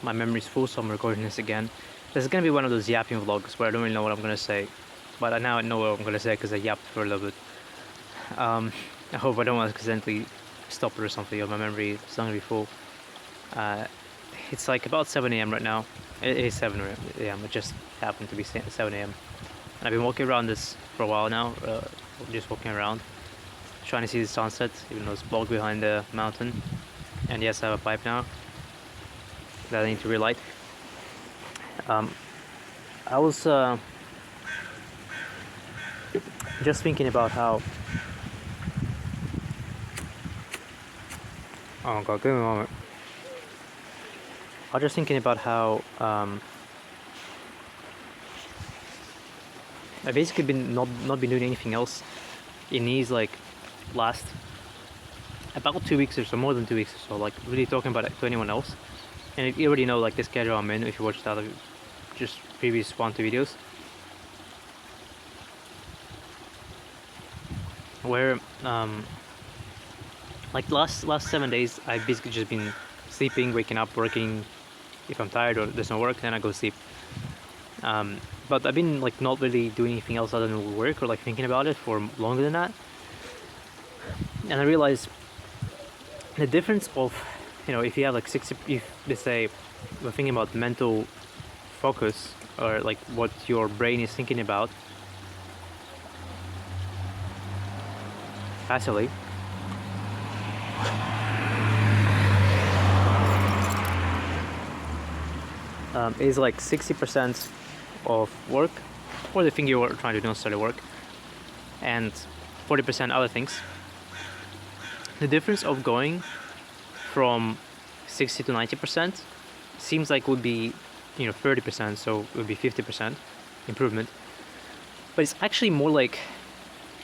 my memory's full, so I'm recording this again. This is gonna be one of those yapping vlogs where I don't really know what I'm gonna say, but I now know what I'm gonna say because I yapped for a little bit. I hope I don't accidentally stop it or something, or my memory is not gonna be full. It's like about 7 a.m. right now. It is 7 a.m. It just happened to be 7 a.m. And I've been walking around this for a while now, just walking around, trying to see the sunset, even though it's blocked behind the mountain. And yes, I have a pipe now that I need to relight. I was just thinking about how. Oh god, give me a moment. I was just thinking about how I've basically been not been doing anything else in these like last about 2 weeks or so, more than 2 weeks or so, like really talking about it to anyone else. And you already know like the schedule I'm in if you watched the other just previous 1-2 videos. Where like last 7 days I've basically just been sleeping, waking up, working. If I'm tired or there's no work, then I go sleep. But I've been like not really doing anything else other than work or like thinking about it for longer than that. And I realized the difference of, if you have like 60, if let's say we're thinking about mental focus or like what your brain is thinking about passively, is like 60% of work, or the thing you're trying to do necessarily work, and 40% other things. The difference of going from 60 to 90% seems like would be 30%, so it would be 50% improvement, but it's actually more like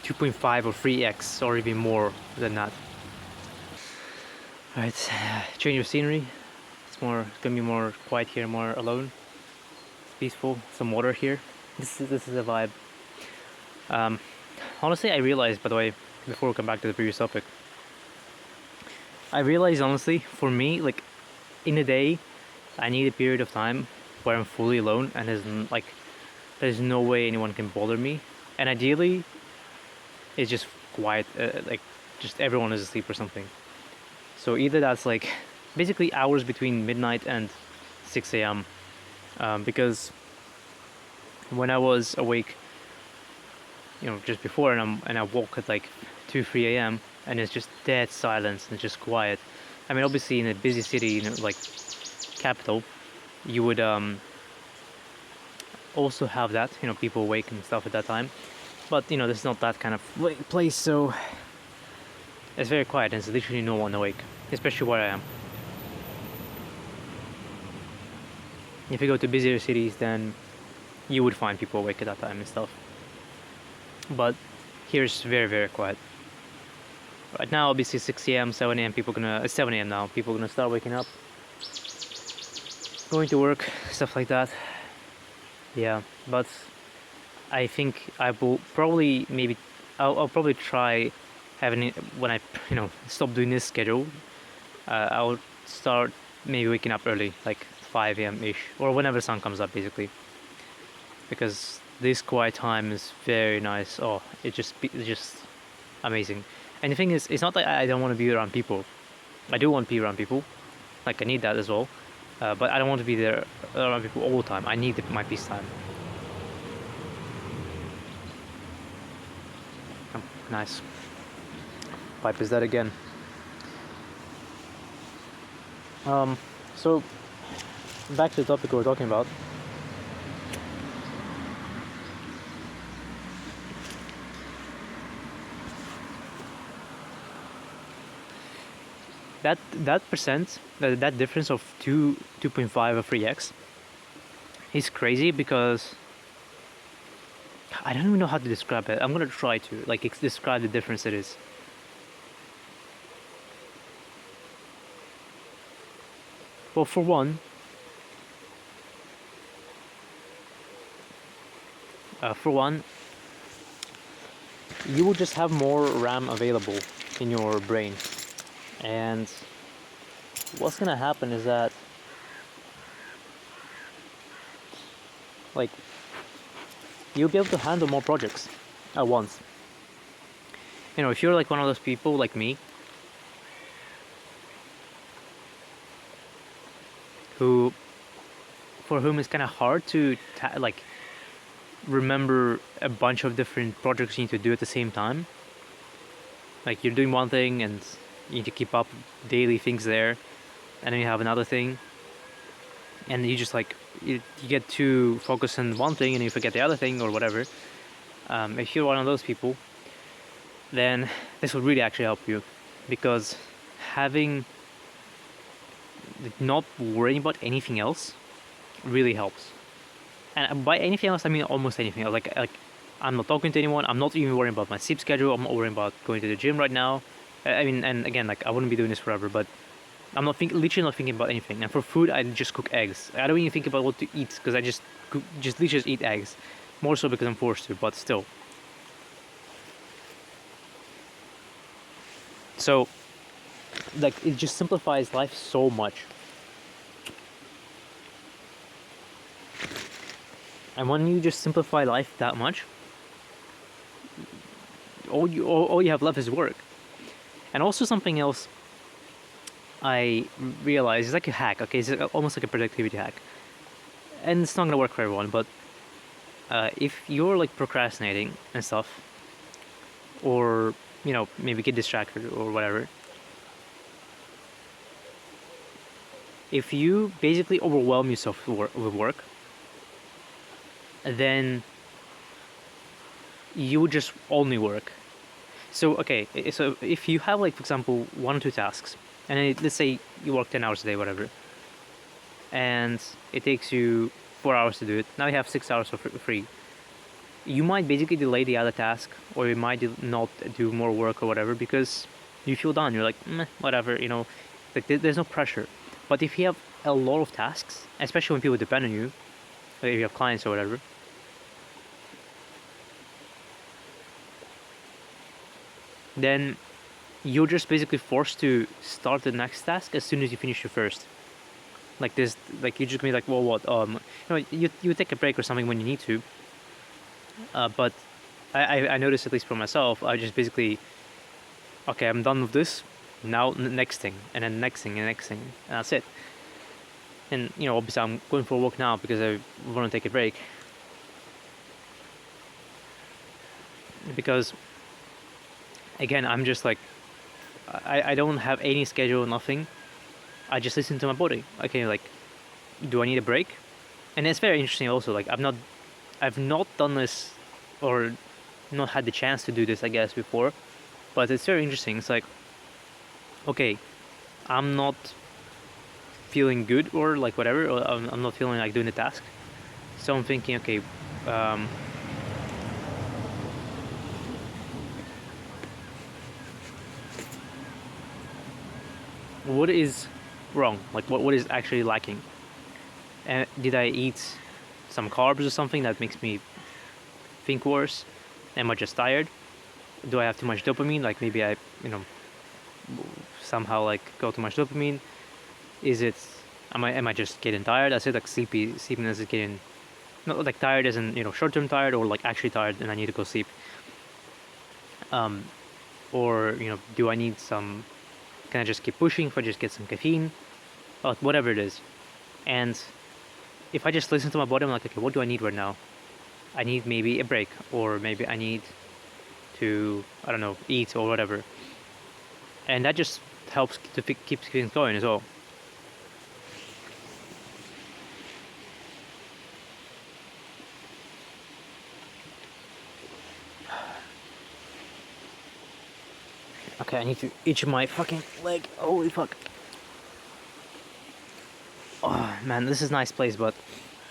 2.5 or 3x or even more than that. All right, change of scenery. It's gonna be more quiet here, more alone, peaceful. Some water here. This is a vibe. Honestly, I realized, by the way, before we come back to the previous topic, I realized honestly, for me, like in a day, I need a period of time where I'm fully alone and there's no way anyone can bother me, and ideally, it's just quiet, like just everyone is asleep or something. So either that's like basically hours between midnight and 6 a.m. Because when I was awake, just before, and I woke at like 2-3 a.m. and it's just dead silence and just quiet. I mean, obviously in a busy city, like capital, you would also have that, people awake and stuff at that time. But this is not that kind of place, so it's very quiet and there's literally no one awake, especially where I am. If you go to busier cities, then you would find people awake at that time and stuff. But here's very, very quiet. Right now, obviously 6 a.m., 7 a.m. It's 7 a.m. now. People are gonna start waking up, going to work, stuff like that. Yeah, but I think I will probably I'll probably try having it when I stop doing this schedule. I'll start maybe waking up early, like 5 a.m. ish, or whenever the sun comes up, basically. Because this quiet time is very nice. Oh, it's just amazing. And the thing is, it's not that I don't want to be around people. I do want to be around people. Like I need that as well. But I don't want to be there around people all the time. I need my peace time. Oh, nice. Pipe is that again. So back to the topic we were talking about. That difference of 2.5 or 3x is crazy because I don't even know how to describe it. I'm gonna try to describe the difference it is. Well, for one, you will just have more RAM available in your brain. And what's gonna happen is that like you'll be able to handle more projects at once. You know, if you're like one of those people like me who, for whom it's kind of hard to like remember a bunch of different projects you need to do at the same time. Like you're doing one thing and you need to keep up daily things there, and then you have another thing, and you just like you get too focused on one thing and you forget the other thing or whatever. If you're one of those people, then this will really actually help you, because having not worrying about anything else really helps. And by anything else, I mean almost anything else. Like I'm not talking to anyone. I'm not even worrying about my sleep schedule. I'm not worrying about going to the gym right now. I mean, and again, like I wouldn't be doing this forever, but I'm not literally not thinking about anything. And for food, I just cook eggs. I don't even think about what to eat because I just literally just eat eggs. More so because I'm forced to, but still. So, like, it just simplifies life so much. And when you just simplify life that much, all you have left is work. And also something else I realized is like a hack. Okay, it's almost like a productivity hack, and it's not gonna work for everyone. But if you're like procrastinating and stuff, or you know maybe get distracted or whatever, if you basically overwhelm yourself with work, then you would just only work. So okay, so if you have like for example 1 or 2 tasks, and then let's say you work 10 hours a day, whatever, and it takes you 4 hours to do it. Now you have 6 hours for free. You might basically delay the other task, or you might not do more work or whatever because you feel done. You're like, meh, whatever, you know, like there's no pressure. But if you have a lot of tasks, especially when people depend on you, like if you have clients or whatever, then you're just basically forced to start the next task as soon as you finish your first. Like this, like you just be like, well, what? You know, you take a break or something when you need to. But I noticed, at least for myself, I just basically, okay, I'm done with this. Now next thing, and then next thing, and next thing, and that's it. And you know, obviously, I'm going for a walk now because I want to take a break. Because again, I'm just like, I don't have any schedule, nothing. I just listen to my body. Okay, like, do I need a break? And it's very interesting also. Like, I've not done this, or not had the chance to do this, I guess, before. But it's very interesting. It's like, okay, I'm not feeling good or like whatever, or I'm not feeling like doing the task. So I'm thinking, okay, what is wrong? Like what is actually lacking? And did I eat some carbs or something that makes me think worse? Am I just tired? Do I have too much dopamine? Like maybe I, you know, somehow like got too much dopamine. Is it? Am I just getting tired? I said like sleepiness is getting, not like tired as in, you know, short-term tired, or like actually tired and I need to go sleep. Or you know, do I need some? Can I just keep pushing if I just get some caffeine? Or whatever it is. And if I just listen to my body, I'm like, okay, what do I need right now? I need maybe a break, or maybe I need to, I don't know, eat or whatever. And that just helps to keep things going as well. Okay, I need to itch my fucking leg. Holy fuck. Oh man, this is a nice place, but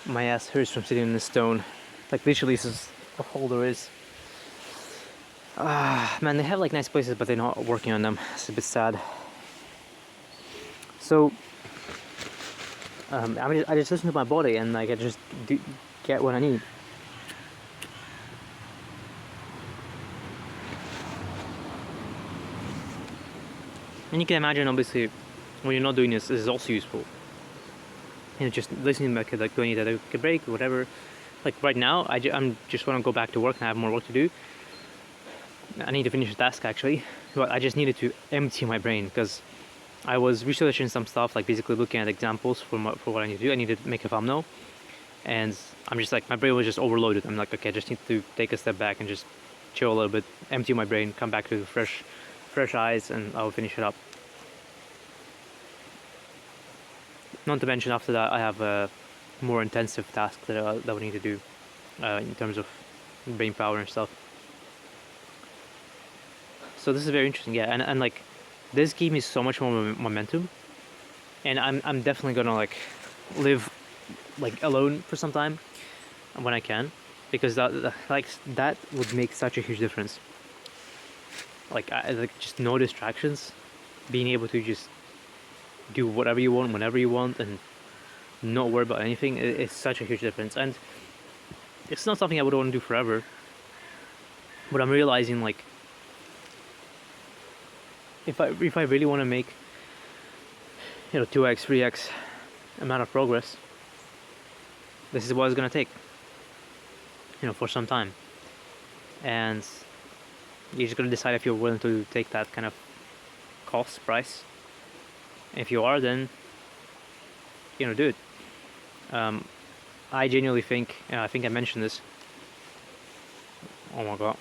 my ass hurts from sitting in the stone. Like literally, this is all there is. Man, they have like nice places, but they're not working on them. It's a bit sad. So, I just listen to my body, and like I just get what I need. And you can imagine, obviously, when you're not doing this is also useful. You know, just listening back, like, do I need to take a break or whatever? Like right now, I'm just want to go back to work and I have more work to do. I need to finish a task actually, but I just needed to empty my brain because I was researching some stuff, like basically looking at examples for what I need to do. I needed to make a thumbnail, and I'm just like, my brain was just overloaded. I'm like, okay, I just need to take a step back and just chill a little bit, empty my brain, come back to fresh eyes, and I'll finish it up. Not to mention, after that, I have a more intensive task that we need to do in terms of brain power and stuff. So this is very interesting, yeah, and like this gave me so much more momentum, and I'm definitely gonna like live like alone for some time when I can, because that would make such a huge difference. Like like just no distractions, being able to just do whatever you want whenever you want and not worry about anything. It's such a huge difference, and it's not something I would want to do forever. But I'm realizing, like, if I really want to make 2x 3x amount of progress, this is what it's gonna take, for some time, and you're just gonna decide if you're willing to take that kind of cost price. If you are, then do it. I genuinely think, I think I mentioned this. Oh my god.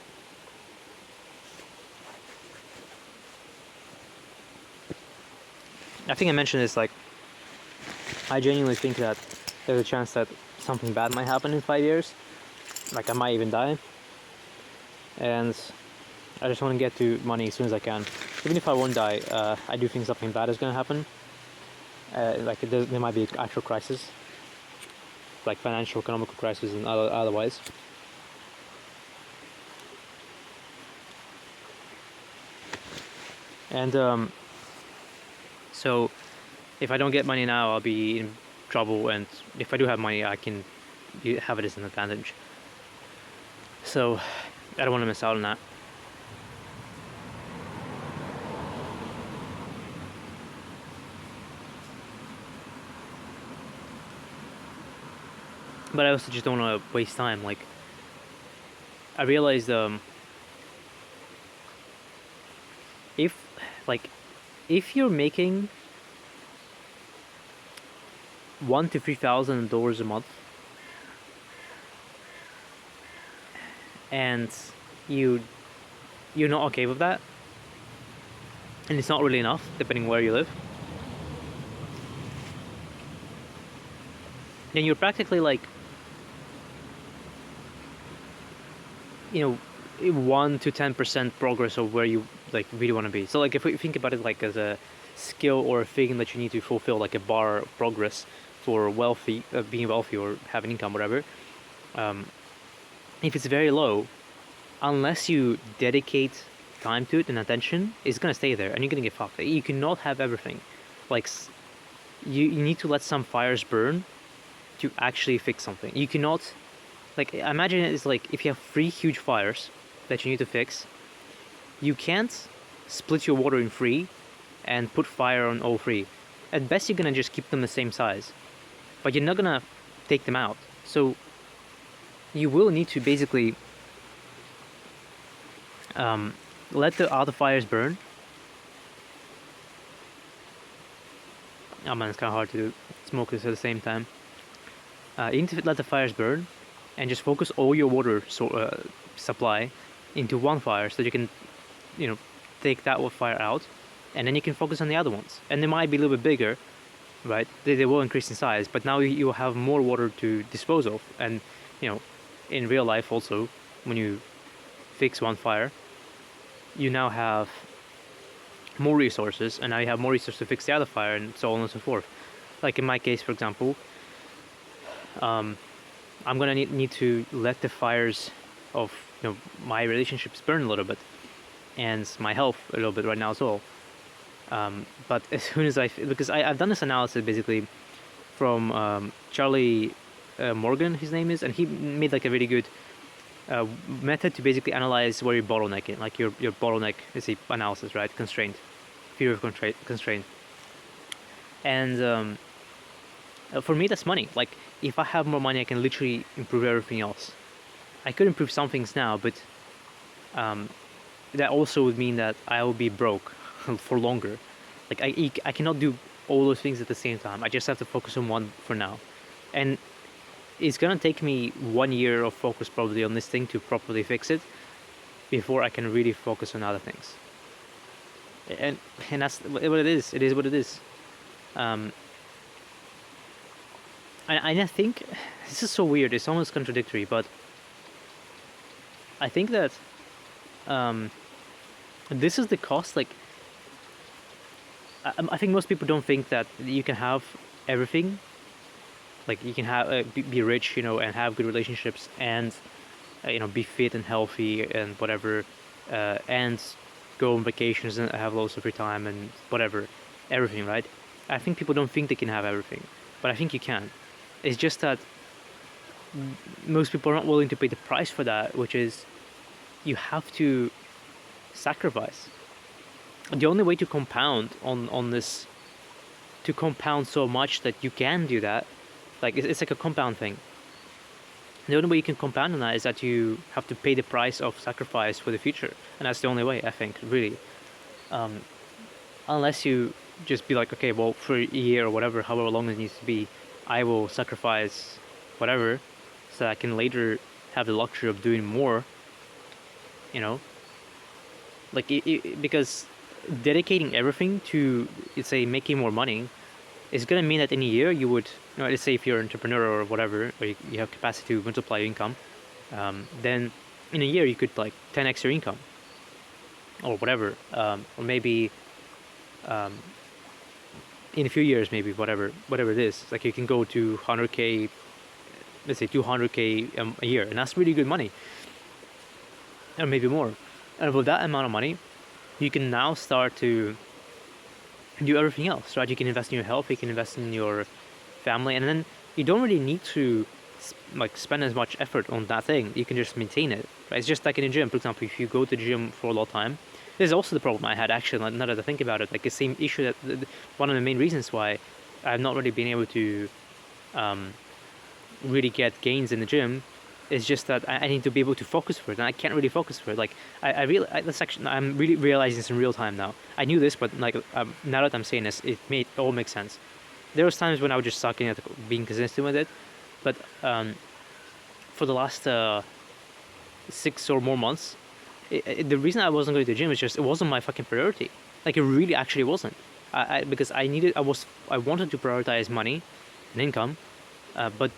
I think I mentioned this, like, I genuinely think that there's a chance that something bad might happen in 5 years. Like, I might even die. And I just want to get to money as soon as I can. Even if I won't die, I do think something bad is going to happen. Like, there might be actual crisis. Like financial, economical crisis and otherwise. And so if I don't get money now, I'll be in trouble, and if I do have money, I can have it as an advantage. So I don't want to miss out on that. But I also just don't want to waste time. Like, I realized if you're making $1,000 to $3,000 a month, and you're not okay with that, and it's not really enough depending where you live, then you're practically like 1 to 10% progress of where you like really want to be. So like if we think about it like as a skill or a thing that you need to fulfill, like a bar of progress for being wealthy or having income, whatever. If it's very low, unless you dedicate time to it and attention, it's gonna stay there, and you're gonna get fucked. You cannot have everything. Like, you need to let some fires burn to actually fix something. You cannot, like, imagine it is like if you have 3 huge fires that you need to fix, you can't split your water in 3 and put fire on all 3. At best, you're gonna just keep them the same size, but you're not gonna take them out. So you will need to basically let the other fires burn. Oh man, it's kind of hard to smoke this at the same time. You need to let the fires burn and just focus all your water supply into one fire, so that you can, take that fire out, and then you can focus on the other ones. And they might be a little bit bigger, right? They will increase in size, but now you will have more water to dispose of. And in real life also, when you fix one fire, you now have more resources, and now you have more resources to fix the other fire, and so on and so forth. Like in my case, for example, I'm gonna need to let the fires of my relationships burn a little bit, and my health a little bit right now as well. But as soon as because I've done this analysis basically from Charlie Morgan, his name is, and he made like a really good method to basically analyze where you're bottlenecking, like your bottleneck is the analysis, right? Constraint, fear of constraint, and For me, that's money. Like, if I have more money, I can literally improve everything else. I could improve some things now, but um, that also would mean that I will be broke for longer. Like, I cannot do all those things at the same time. I just have to focus on one for now. And it's gonna take me 1 year of focus probably on this thing to properly fix it before I can really focus on other things. And that's what it is. It is what it is. Um, and I think this is so weird. It's almost contradictory, but I think that um, this is the cost. Like, I think most people don't think that you can have everything. Like, you can have be rich, and have good relationships, and be fit and healthy and whatever, and go on vacations and have loads of free time and whatever, everything, right? I think people don't think they can have everything, but I think you can. It's just that most people are not willing to pay the price for that, which is you have to sacrifice. The only way to compound on this, to compound so much that you can do that, like it's like a compound thing. The only way you can compound on that is that you have to pay the price of sacrifice for the future, and that's the only way, I think, really. Unless you just be like, okay, well, for a year or whatever, however long it needs to be, I will sacrifice whatever, so I can later have the luxury of doing more. Like because dedicating everything to, let's say, making more money is gonna mean that in a year you would, let's say if you're an entrepreneur or whatever, or you have capacity to multiply your income, then in a year you could like 10x your income, or whatever, or maybe in a few years, maybe whatever it is, like you can go to 100k, let's say 200k a year, and that's really good money, or maybe more. And with that amount of money, you can now start to do everything else, right? You can invest in your health, you can invest in your family, and then you don't really need to spend as much effort on that thing. You can just maintain it, right? It's just like in a gym, for example. If you go to the gym for a lot of time, this is also the problem I had, actually, now that I think about it. Like the same issue, that one of the main reasons why I've not really been able to really get gains in the gym is just that I need to be able to focus for it, and I can't really focus for it. Like I'm really realizing this in real time now. I knew this, but like now that I'm saying this, it all makes sense. There was times when I was just sucking at being consistent with it, but for the last 6 or more months, the reason I wasn't going to the gym is just it wasn't my fucking priority. Like, it really actually wasn't. Because I wanted to prioritize money and income, but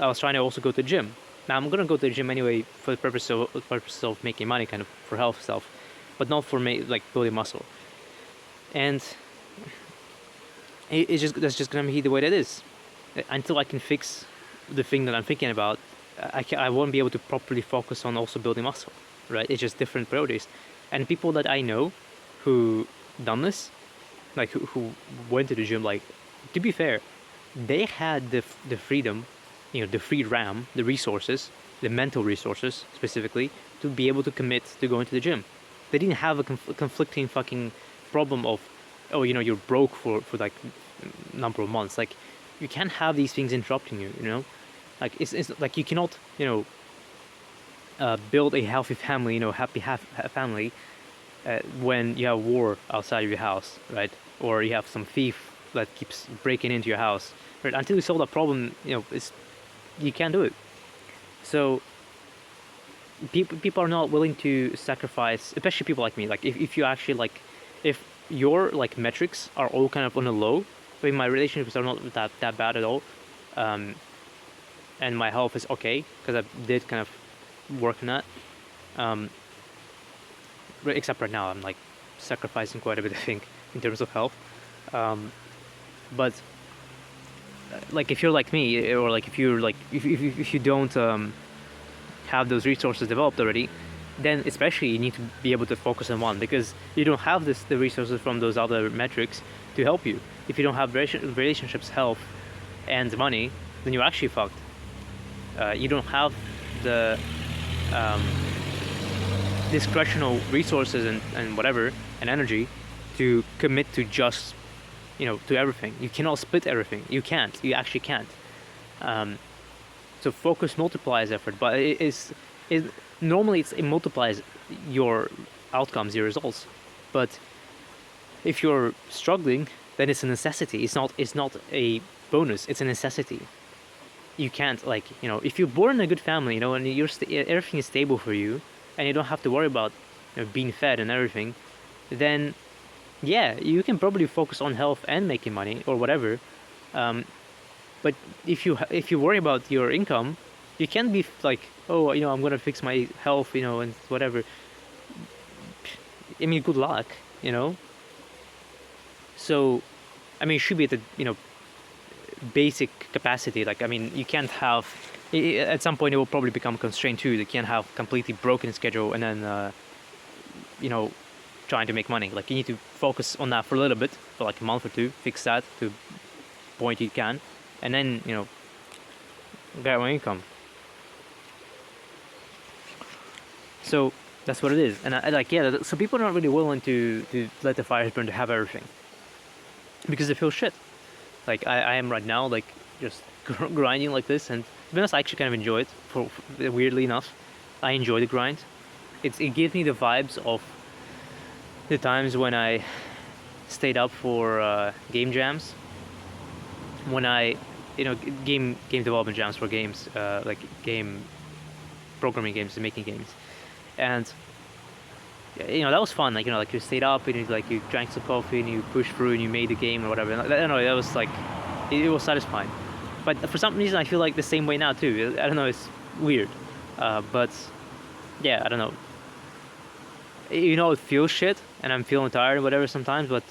I was trying to also go to the gym. Now I'm gonna go to the gym anyway for the purpose of making money, kind of for health stuff, but not for like building muscle. And that's just gonna be the way that is. Until I can fix the thing that I'm thinking about, I won't be able to properly focus on also building muscle, right? It's just different priorities. And people that I know who done this, like who went to the gym, like, to be fair, they had the freedom, the free RAM, the resources, the mental resources specifically, to be able to commit to going to the gym. They didn't have a conflicting fucking problem of, oh, you're broke for like a number of months. Like, you can't have these things interrupting you, like it's like you cannot, build a healthy family, happy family, when you have war outside of your house, right? Or you have some thief that keeps breaking into your house, right? Until you solve that problem, you can't do it. So people are not willing to sacrifice, especially people like me. Like, if you actually, like, if your like metrics are all kind of on a low, I mean, my relationships are not that bad at all, and my health is okay because I did kind of work on that, except right now I'm like sacrificing quite a bit, I think, in terms of health, but like, if you're like me, or like if you're like if you don't have those resources developed already, then especially you need to be able to focus on one, because you don't have the resources from those other metrics to help you. If you don't have relationships, health, and money, then you're actually fucked. You don't have the discretional resources and whatever, and energy to commit to just to everything. You cannot split everything. You can't. You actually can't. Um, so focus multiplies effort, but it normally it multiplies your outcomes, your results. But if you're struggling, then it's a necessity. It's not a bonus. It's a necessity. You can't, like, if you're born in a good family, and everything is stable for you, and you don't have to worry about being fed and everything, then yeah, you can probably focus on health and making money or whatever. But if you worry about your income, you can't be like, oh, I'm gonna fix my health, and whatever. I mean, good luck, you know. So, I mean, it should be at the basic capacity. Like, I mean, you can't have. At some point, it will probably become constrained too. You can't have completely broken schedule and then trying to make money. Like, you need to focus on that for a little bit, for like a month or two, fix that to point you can, and then get more income. So that's what it is. And I like, yeah, so people are not really willing to let the fires burn, to have everything, because they feel shit. Like I am right now, like just grinding like this, and to be honest, I actually kind of enjoy it. For weirdly enough, I enjoy the grind. It gives me the vibes of the times when I stayed up for game jams. When I, game development jams for games, like game programming games and making games, and that was fun. Like, like you stayed up and you drank some coffee and you pushed through and you made the game or whatever. And I don't know, that was like, it was satisfying. But for some reason, I feel like the same way now too. I don't know, it's weird, but yeah, I don't know. It feels shit, and I'm feeling tired or whatever sometimes, but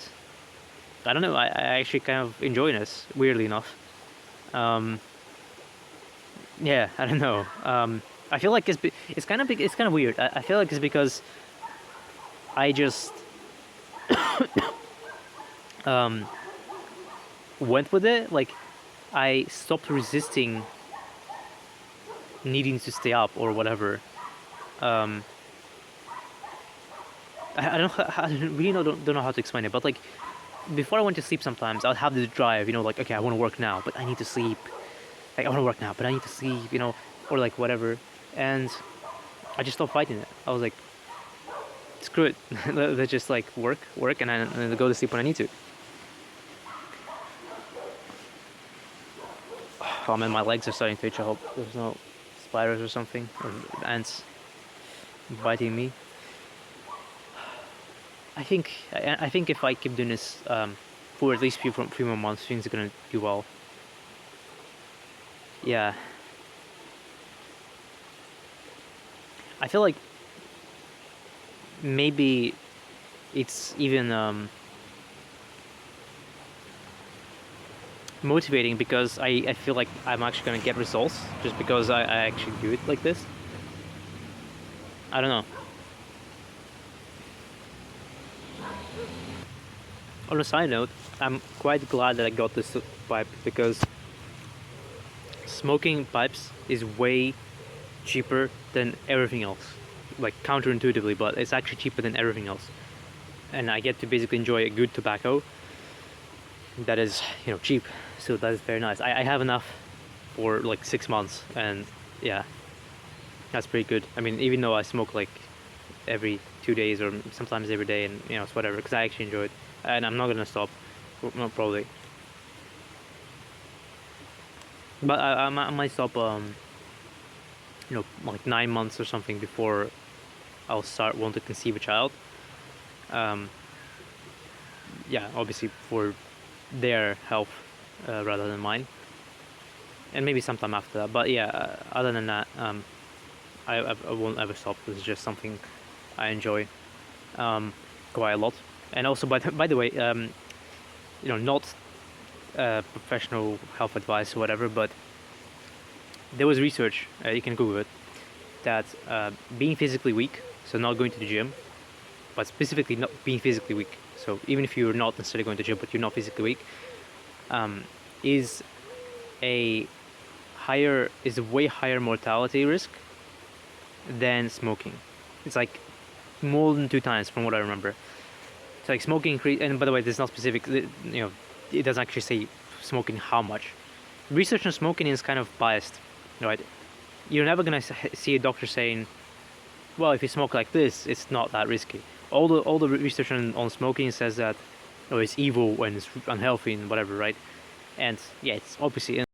I don't know. I actually kind of enjoy this, weirdly enough. Yeah, I don't know. I feel like it's kind of weird. I feel like it's because I just went with it. Like, I stopped resisting needing to stay up or whatever. I really don't know how to explain it, but like before I went to sleep, sometimes I'd have this drive, like, okay, I want to work now, but I need to sleep. Like, I want to work now, but I need to sleep, or like whatever. And I just stopped fighting it. I was like, screw it. Let's just like work, and then go to sleep when I need to. Oh man, my legs are starting to itch. I hope there's no spiders or something, or ants biting me. I think if I keep doing this for at least three more months, things are gonna do well. Yeah. I feel like maybe it's even motivating, because I feel like I'm actually gonna get results just because I actually do it like this. I don't know. On a side note, I'm quite glad that I got this pipe, because smoking pipes is way cheaper than everything else. Like, counterintuitively, but it's actually cheaper than everything else. And I get to basically enjoy a good tobacco that is, cheap. So that is very nice. I have enough for like 6 months, and yeah, that's pretty good. I mean, even though I smoke like every 2 days or sometimes every day, and it's whatever, because I actually enjoy it, and I'm not gonna stop, not probably. But I might stop, like 9 months or something before I'll want to conceive a child. Yeah, obviously for their health rather than mine, and maybe sometime after that. But yeah, other than that, I won't ever stop. It's just something I enjoy quite a lot. And also, by the way, not professional health advice or whatever, but there was research, you can Google it, that being physically weak, so not going to the gym, but specifically not being physically weak, so even if you're not necessarily going to the gym but you're not physically weak, is a way higher mortality risk than smoking. It's like more than 2 times from what I remember. It's like smoking increase, and by the way, this is not specific. it doesn't actually say smoking how much. Research on smoking is kind of biased, right? You're never gonna see a doctor saying, well, if you smoke like this, it's not that risky. All the research on smoking says that, oh, it's evil and it's unhealthy and whatever, right? And yeah, it's obviously